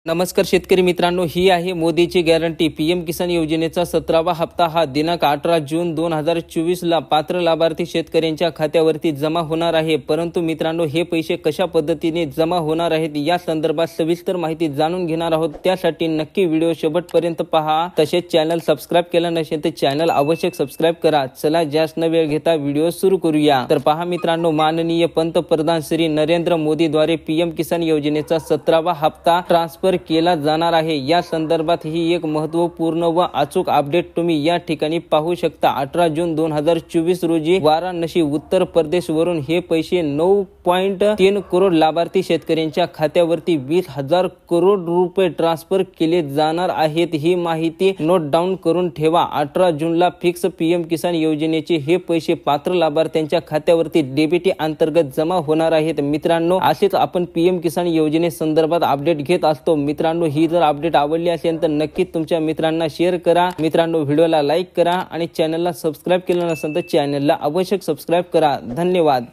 नमस्कार शेतकरी मित्रांनो, ही आहे मोदीची गॅरंटी। पीएम किसान योजनेचा 17वा हप्ता हा दिनांक 18 जून 2024 ला पात्र लाभार्थी शेतकऱ्यांच्या खात्यावरती जमा होणार आहे। परंतु मित्रांनो, हे पैसे कशा पद्धतीने जमा होणार आहेत या संदर्भात सविस्तर माहिती जाणून घेणार आहोत। त्यासाठी नक्की व्हिडिओ शेवटपर्यंत पहा। तसेच चॅनल सबस्क्राइब केला नसेल तर चॅनल आवश्यक सबस्क्राइब करा। चला जास्त न वेळ घेता व्हिडिओ सुरू करूया। तर पहा मित्रांनो, माननीय पंतप्रधान श्री नरेंद्र मोदी द्वारे पीएम किसान योजनेचा 17वा हप्ता ट्रान्सफर केला जाणार आहे। या संदर्भात ही एक महत्त्वपूर्ण व अचूक अपडेट तुम्ही या ठिकाणी पाहू शकता। 18 जून 2024 रोजी वाराणसी उत्तर प्रदेश वरून हे पैसे 9.3 करोड लाभार्थी शेतकऱ्यांच्या खात्यावरती 20,000 करोड रुपये ट्रान्सफर केले जाणार आहेत। ही माहिती नोट डाऊन करून ठेवा। 18 जूनला फिक्स पीएम किसान योजनेचे हे पैसे पात्र लाभार्थ्यांच्या खात्यावरती डीबीटी अंतर्गत जमा होणार आहेत। मित्रांनो, असेच आपण पीएम किसान योजने संदर्भात अपडेट घेत असतो। मित्रांनो, ही जर अपडेट आवडली असेल तर नक्कीच तुमच्या मित्रांना शेअर करा। मित्रांनो, व्हिडिओला लाईक करा आणि चॅनलला सबस्क्राइब केलं नसेल तर चॅनलला आवश्यक सबस्क्राइब करा। धन्यवाद।